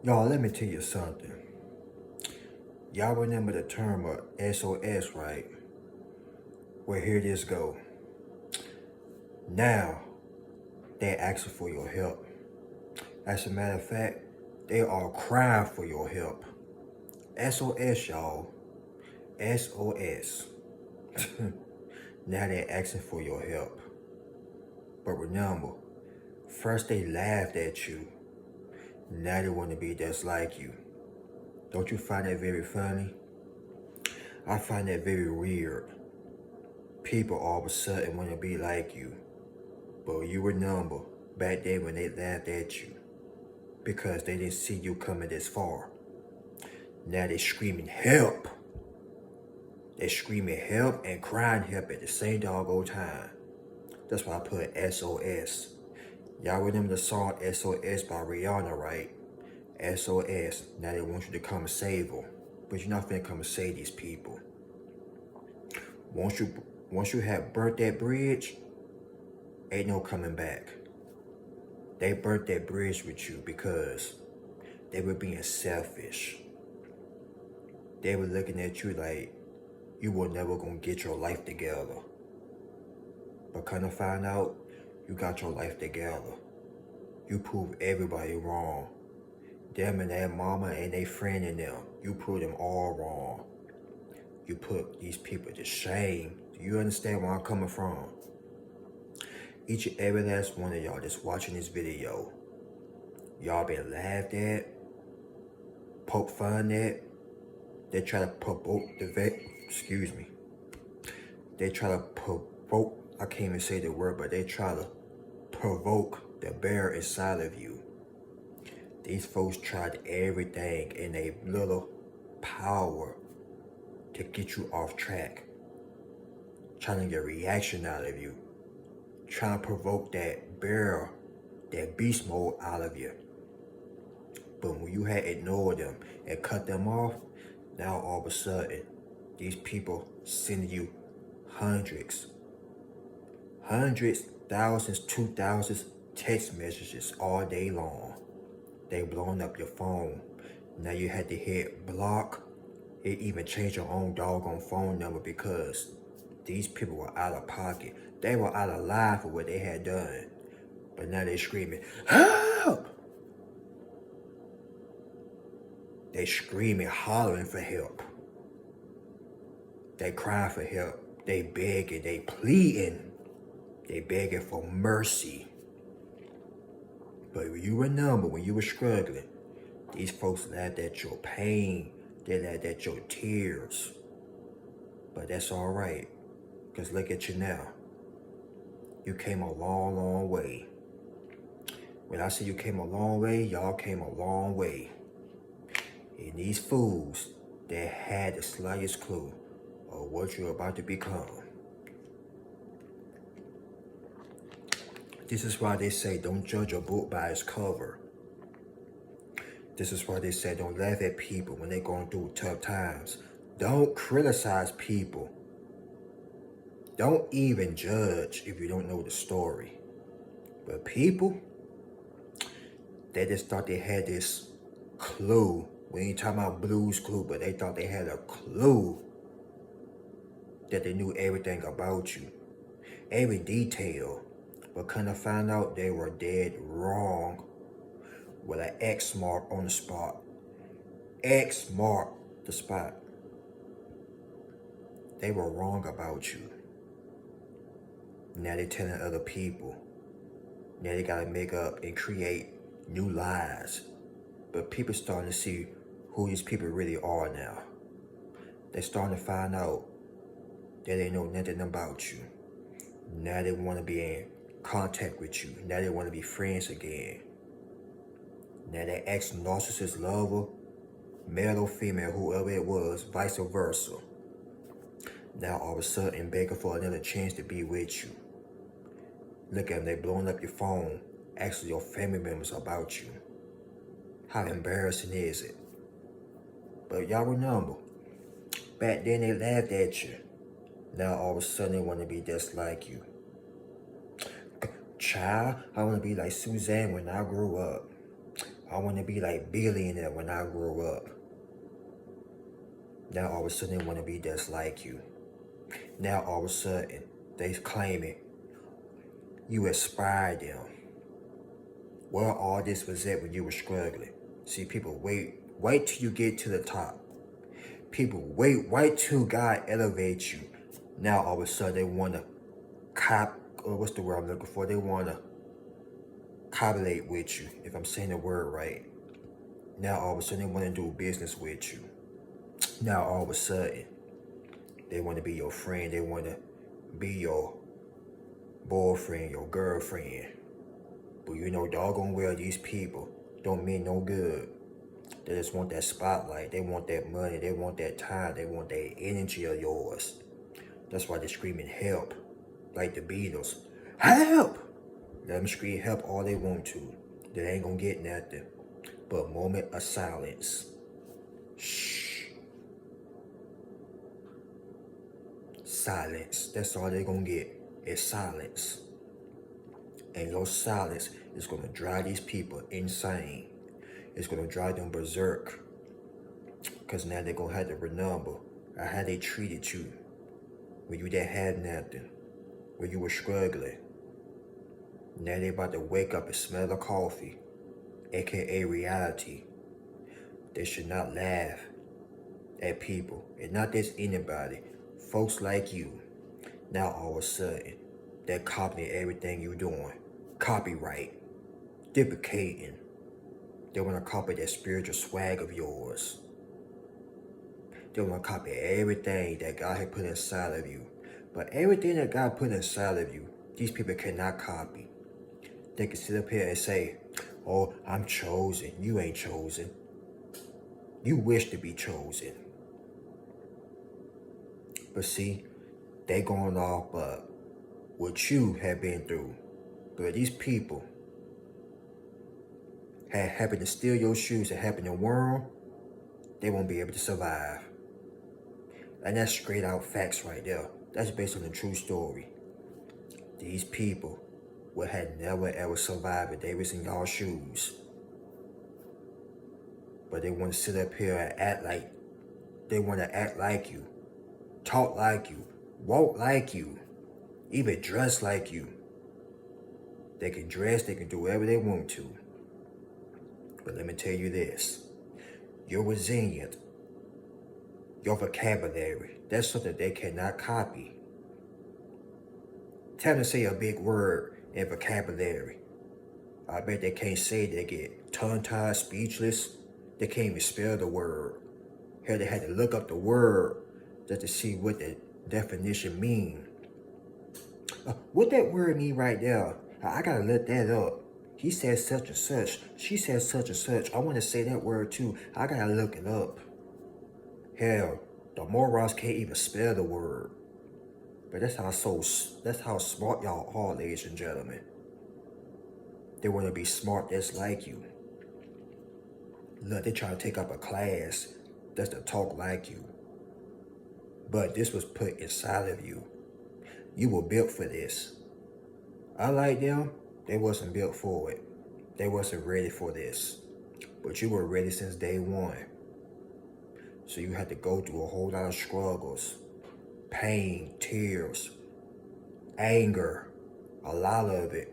Y'all, let me tell you something. Y'all remember the term of SOS, right? Well, here this go. Now, they're asking for your help. As a matter of fact, they are crying for your help. SOS, y'all. SOS. Now they're asking for your help. But remember, first they laughed at you. Now they want to be just like you. Don't you find that very funny? I find that very weird. People all of a sudden want to be like you. But you remember back then when they laughed at you because they didn't see you coming this far. Now they're screaming help. They're screaming help and crying help at the same doggone time. That's why I put SOS. Y'all remember the song SOS by Rihanna, right? SOS. Now they want you to come and save them. But you're not finna come and save these people. Once you have burnt that bridge, ain't no coming back. They burnt that bridge with you because they were being selfish. They were looking at you like you were never gonna get your life together. But kind of find out, you got your life together. You proved everybody wrong. Them and their mama and their friend and them, you proved them all wrong. You put these people to shame. Do you understand where I'm coming from? Each and every last one of y'all that's watching this video, y'all been laughed at, poke fun at. They try to provoke They try to provoke, I can't even say the word, but they try to provoke the bear inside of you. These folks tried everything in a little power to get you off track. Trying to get a reaction out of you. Trying to provoke that bear, that beast mode out of you. But when you had ignored them and cut them off, now all of a sudden, these people send you hundreds, thousands, 2,000 text messages all day long. They blowing up your phone. Now you had to hit block. It even changed your own doggone phone number because these people were out of pocket. They were out of line for what they had done. But now they're screaming, help! They screaming, hollering for help. They crying for help. They begging, they pleading. They begging for mercy. But you remember when you were struggling, these folks laughed at your pain. They laughed at your tears. But that's all right, because look at you now. You came a long, long way. When I say you came a long way, y'all came a long way. And these fools that had the slightest clue of what you're about to become. This is why they say don't judge a book by its cover. This is why they say don't laugh at people when they're going through tough times. Don't criticize people. Don't even judge if you don't know the story. But people, they just thought they had this clue. We ain't talking about Blue's Clue, but they thought they had a clue that they knew everything about you. Every detail. But kind of find out they were dead wrong with an X mark on the spot. X mark the spot. They were wrong about you. Now they're telling other people. Now they gotta make up and create new lies. But people starting to see who these people really are now. They're starting to find out that they know nothing about you. Now they want to be in contact with you. Now they want to be friends again. Now they ex narcissist lover, male or female, whoever it was, vice versa. Now all of a sudden begging for another chance to be with you. Look at them, they blowing up your phone, asking your family members about you. How embarrassing is it? But y'all remember, back then they laughed at you. Now all of a sudden they want to be just like you. Child, I want to be like Suzanne when I grew up. I want to be like billionaire when I grow up. Now all of a sudden they want to be just like you. Now all of a sudden they claiming you inspired them. Where all this was at when you were struggling. See, people wait till you get to the top. People wait till God elevates you. Now all of a sudden they want to what's the word I'm looking for? They want to copulate with you, if I'm saying the word right. Now all of a sudden they want to do business with you. Now all of a sudden they want to be your friend. They want to be your boyfriend, your girlfriend. But you know, doggone well, these people don't mean no good. They just want that spotlight. They want that money. They want that time. They want that energy of yours. That's why they're screaming help. Like the Beatles. Help! Let them scream help all they want to. They ain't gonna get nothing but a moment of silence. Shh. Silence. That's all they're gonna get is silence. And your silence is gonna drive these people insane. It's gonna drive them berserk. Because now they're gonna have to remember how they treated you when you didn't have nothing, when you were struggling. Now they about to wake up and smell the coffee, aka reality. They should not laugh at people, and not just anybody. Folks like you. Now all of a sudden, they're copying everything you're doing. Copyright, duplicating. They want to copy that spiritual swag of yours. They want to copy everything that God had put inside of you. But everything that God put inside of you, these people cannot copy. They can sit up here and say, oh, I'm chosen. You ain't chosen. You wish to be chosen. But see, they going off what you have been through. But these people had happened to steal your shoes and happen to worm, they won't be able to survive. And that's straight out facts right there. That's based on a true story. These people would have never ever survived if they was in y'all's shoes. But they want to sit up here and act like, they want to act like you, talk like you, walk like you, even dress like you. They can dress, they can do whatever they want to. But let me tell you this, you're resilient. Your vocabulary, that's something they cannot copy. Tell them to say a big word in vocabulary. I bet they can't say it. They get tongue-tied, speechless. They can't even spell the word. Hell, they had to look up the word just to see what the definition mean. What that word mean right there? I gotta look that up. He said such and such. She said such and such. I want to say that word too. I gotta look it up. Hell, the morons can't even spell the word. But that's how smart y'all are, ladies and gentlemen. They want to be smart just like you. Look, they try to take up a class that's to talk like you. But this was put inside of you. You were built for this. Unlike them, they wasn't built for it. They wasn't ready for this. But you were ready since day one. So you had to go through a whole lot of struggles, pain, tears, anger, a lot of it.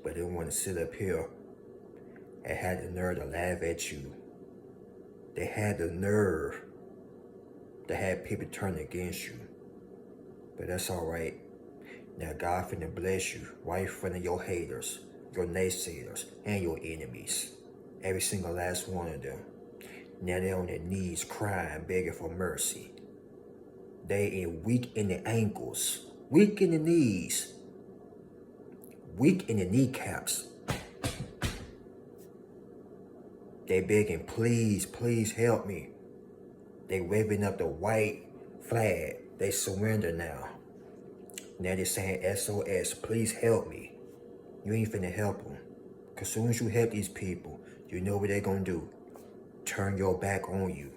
But they want to sit up here and had the nerve to laugh at you. They had the nerve to have people turn against you. But that's all right. Now God finna bless you right in front of your haters, your naysayers, and your enemies. Every single last one of them. Now they're on their knees crying, begging for mercy. They weak in the ankles, weak in the knees, weak in the kneecaps. They begging, please, please help me. They waving up the white flag. They surrender now. Now they're saying SOS, please help me. You ain't finna help them. Cause soon as you help these people, you know what they're gonna do. Turn your back on you.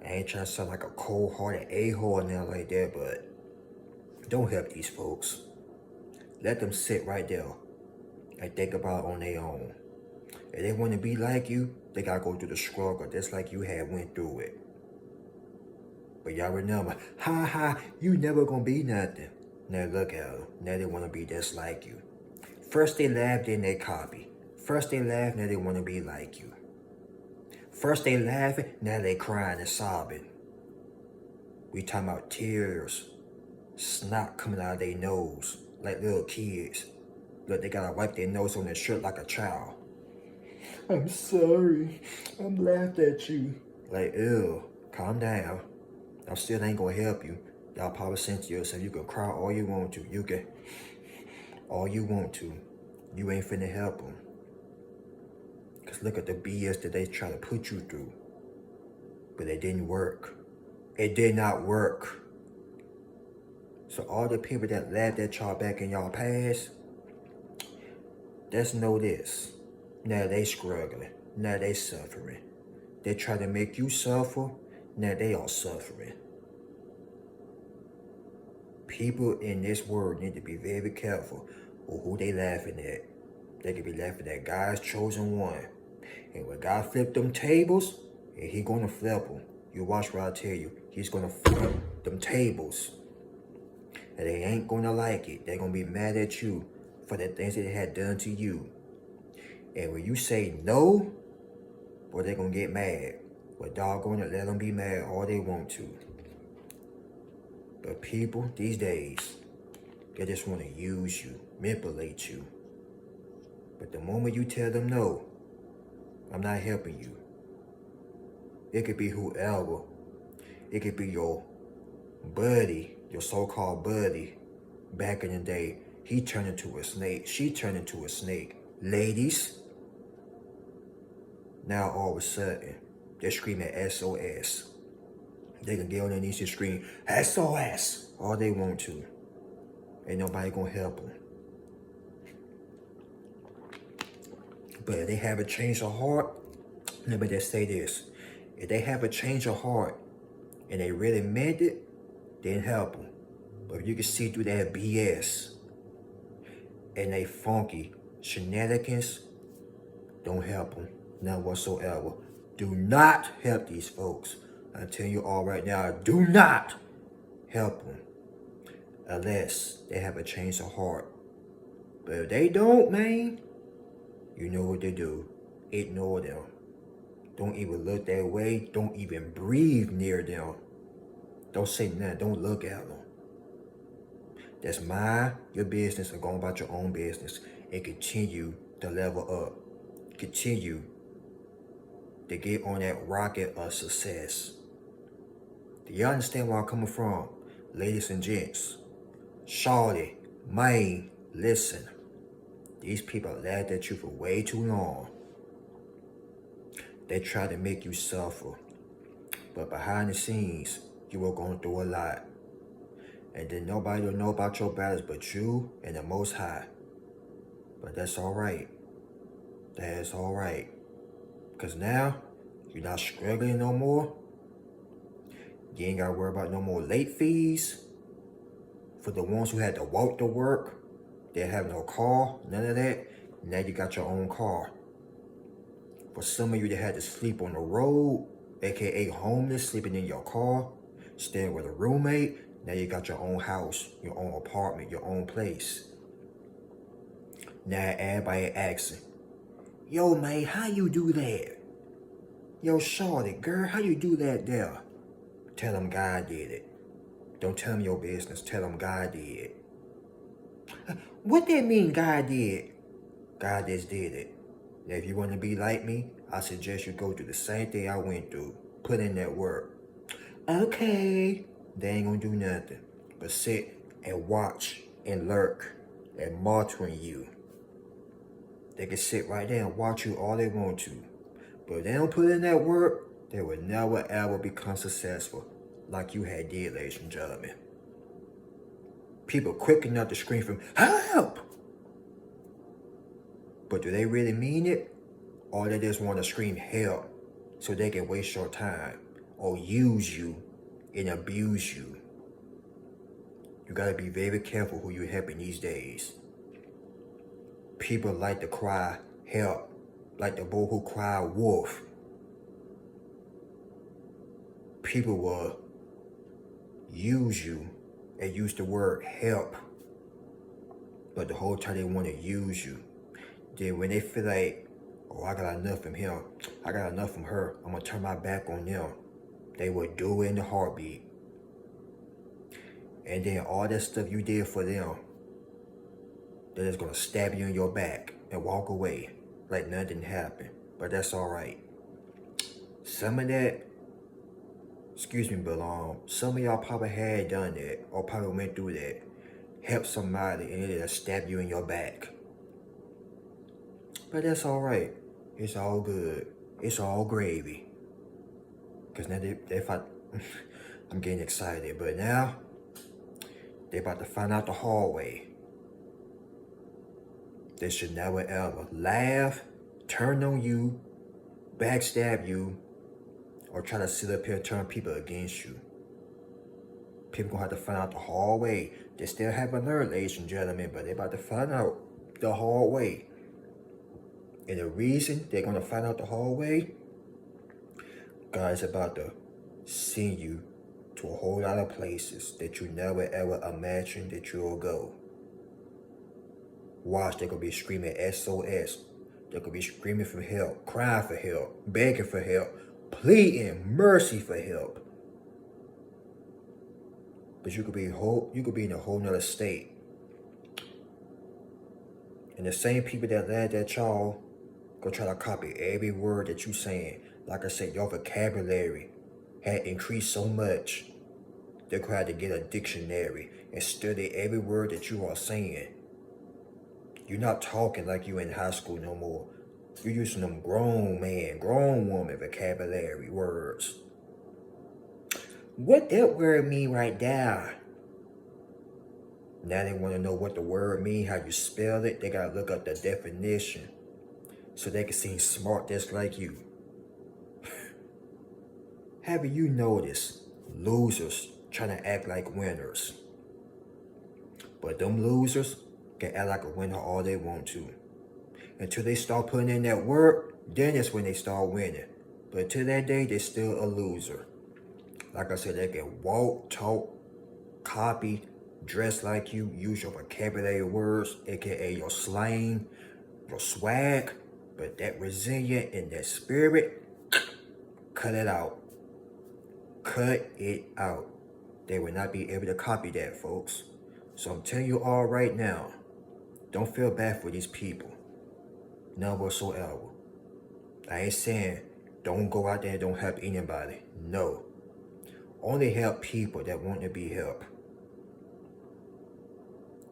I ain't trying to sound like a cold-hearted a-hole now like that, but don't help these folks. Let them sit right there and think about it on their own. If they want to be like you, they gotta go through the struggle just like you had went through it. But y'all remember, ha ha, you never gonna be nothing. Now look at them. Now they wanna be just like you. First they laugh, then they copy. First they laugh, now they wanna be like you. First they laughing, now they crying and sobbing. We talking about tears, snot coming out of their nose like little kids. Look, they gotta wipe their nose on their shirt like a child. I'm sorry, I'm laughing at you. Like, ew, calm down. I still ain't gonna help you. Y'all probably saying to yourself, you can cry all you want to. You can, all you want to. You ain't finna help them. Cause look at the BS that they try to put you through. But it didn't work. It did not work. So all the people that laughed at y'all back in y'all past, just know this. Now they struggling. Now they suffering. They try to make you suffer. Now they are suffering. People in this world need to be very careful of who they laughing at. They could be laughing at God's chosen one. And when God flip them tables, and he gonna flip them. You watch what I tell you. He's gonna flip them tables. And they ain't gonna like it. They're gonna be mad at you for the things that they had done to you. And when you say no, boy, they're gonna get mad. But doggone it, let them be mad all they want to. But people these days, they just want to use you, manipulate you. But the moment you tell them no, I'm not helping you. It could be whoever. It could be your buddy, your so-called buddy. Back in the day, he turned into a snake. She turned into a snake. Ladies, now all of a sudden, they're screaming SOS. They can get on their knees and scream SOS all they want to. Ain't nobody gonna help them. But if they have a change of heart, let me just say this. If they have a change of heart and they really meant it, then help them. But if you can see through that BS and they funky shenanigans, don't help them. None whatsoever. Do not help these folks. I'm telling you all right now, do not help them. Unless they have a change of heart. But if they don't, man, you know what to do. Ignore them. Don't even look that way. Don't even breathe near them. Don't say nothing. Don't look at them. Just mind your business and go about your own business and continue to level up. Continue to get on that rocket of success. Do you understand where I'm coming from? Ladies and gents, shawty, man, listen. These people laughed at you for way too long. They try to make you suffer. But behind the scenes, you were going through a lot. And then nobody will know about your battles but you and the Most High. But that's alright. That's alright. Because now, you're not struggling no more. You ain't got to worry about no more late fees. For the ones who had to walk to work, they have no car, none of that. Now you got your own car. For some of you that had to sleep on the road, aka homeless, sleeping in your car, staying with a roommate, now you got your own house, your own apartment, your own place. Now everybody asking, yo man, how you do that? Yo shorty, girl, how you do that there? Tell them God did it. Don't tell them your business, tell them God did. What that mean God did? God just did it. Now if you want to be like me, I suggest you go through the same thing I went through. Put in that work. Okay. They ain't gonna do nothing but sit and watch and lurk and monitoring you. They can sit right there and watch you all they want to. But if they don't put in that work, they will never ever become successful like you had did, ladies and gentlemen. People quick enough to scream from help. But do they really mean it? Or they just want to scream help so they can waste your time or use you and abuse you. You gotta be very careful who you're helping these days. People like to cry help like the boy who cried wolf. People will use you and use the word help, but the whole time they want to use you. Then when they feel like, oh, I got enough from him, I got enough from her, I'm gonna turn my back on them, they will do it in a heartbeat. And then all that stuff you did for them, they're just gonna stab you in your back and walk away like nothing happened. But that's all right. Some of that, excuse me, but some of y'all probably had done that or probably went through that. Help somebody and it'll stab you in your back. But that's all right. It's all good. It's all gravy. Cause now if I'm getting excited, but now they about to find out the hard way. They should never ever laugh, turn on you, backstab you, or try to sit up here and turn people against you. People gonna have to find out the hard way. They still haven't learned, ladies and gentlemen, but they're about to find out the hard way. And the reason they're gonna find out the hard way, God's about to send you to a whole lot of places that you never ever imagined that you'll go. Watch, they're gonna be screaming SOS. They're gonna be screaming for help, crying for help, begging for help, pleading mercy for help. But you could be in a whole nother state. And the same people that laughed at y'all go try to copy every word that you saying. Like I said, your vocabulary had increased so much, they're gonna have to get a dictionary and study every word that you are saying. You're not talking like you in high school no more. You're using them grown man, grown woman vocabulary words. What that word mean right there? Now they want to know what the word mean, how you spell it. They gotta look up the definition so they can seem smart just like you. Have you noticed losers trying to act like winners? But them losers can act like a winner all they want to. Until they start putting in that work, then that's when they start winning. But until that day, they're still a loser. Like I said, they can walk, talk, copy, dress like you, use your vocabulary words, aka your slang, your swag, but that resilient and that spirit, cut it out. Cut it out. They will not be able to copy that, folks. So I'm telling you all right now, don't feel bad for these people. None whatsoever. I ain't saying don't go out there and don't help anybody. No. Only help people that want to be helped.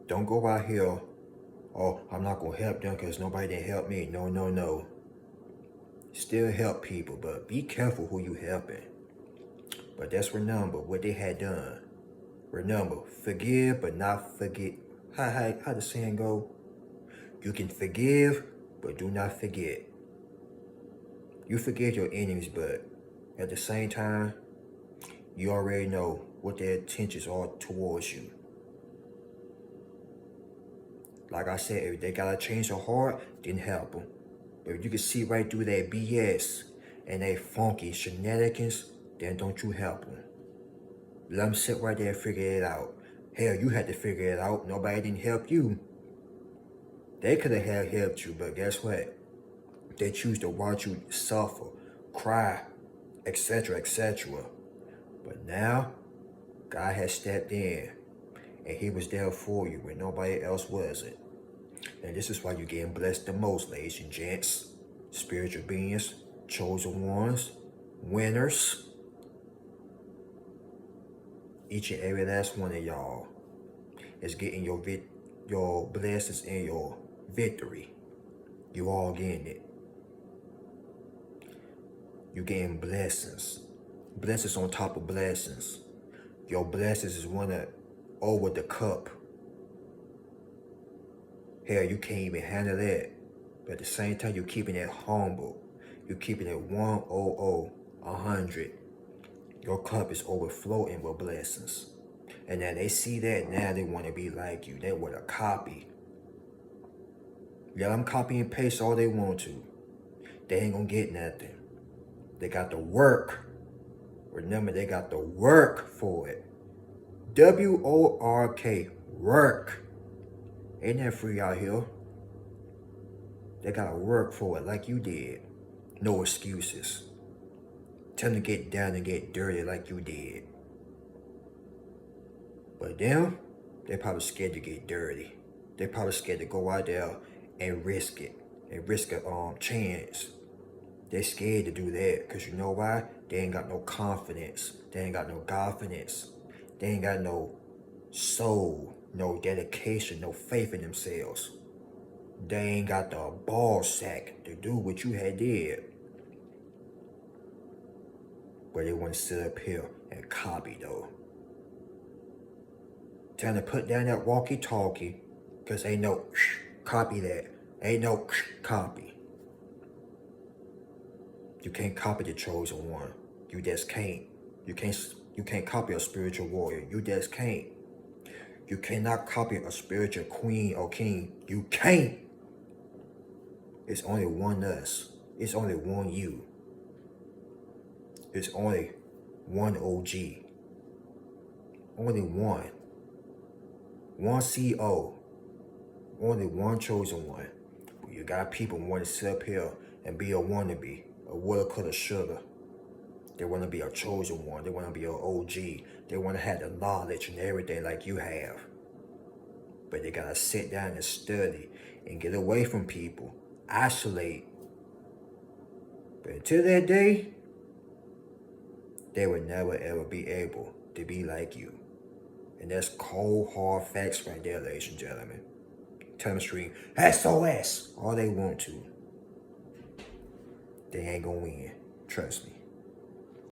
Don't go out here, oh, I'm not going to help them because nobody didn't help me. No, no, no. Still help people, but be careful who you helping. But that's remember what they had done. Remember, forgive but not forget. How the saying go? You can forgive, but do not forget. You forgive your enemies, but at the same time, you already know what their intentions are towards you. Like I said, if they gotta change their heart, then help them. But if you can see right through their BS and their funky shenanigans, then don't you help them. Let them sit right there and figure it out. Hell, you had to figure it out. Nobody didn't help you. They could have helped you, but guess what? They choose to watch you suffer, cry, etc., etc. But now, God has stepped in, and He was there for you when nobody else wasn't. And this is why you're getting blessed the most, ladies and gents. Spiritual beings, chosen ones, winners. Each and every last one of y'all is getting your blessings and your victory. You all getting it. You're getting blessings. Blessings on top of blessings. Your blessings is running over the cup. Hell, you can't even handle that. But at the same time, you're keeping it humble. You're keeping it 100. Your cup is overflowing with blessings. And now they see that, now they want to be like you. They want to copy. Let them copy and paste all they want to. they ain't gonna get nothing. They got to work. Remember, they got to work for it. W-O-R-K, work. Ain't that free out here? They gotta work for it like you did. No excuses. Tell them to get down and get dirty like you did. But them, they're probably scared to get dirty. They're probably scared to go out there and risk it. And risk a chance. They're scared to do that. Because you know why? They ain't got no confidence. They ain't got no confidence. They ain't got no soul, no dedication, no faith in themselves. They ain't got the ball sack to do what you had did. But they want to sit up here and copy though. Trying to put down that walkie-talkie, because ain't no copy that. Ain't no copy. You can't copy the chosen one. You just can't. You can't copy a spiritual warrior. You just can't. You cannot copy a spiritual queen or king. You can't. It's only one us. It's only one you. It's only one OG. Only one. One CO. Only one chosen one. But you got people who want to sit up here and be a wannabe. A woulda, coulda, shoulda. They want to be a chosen one. They want to be an OG. They want to have the knowledge and everything like you have. But they got to sit down and study and get away from people. Isolate. But until that day, they will never ever be able to be like you. And that's cold, hard facts right there, ladies and gentlemen. Tell them straight, SOS, all they want to. They ain't gonna win. Trust me.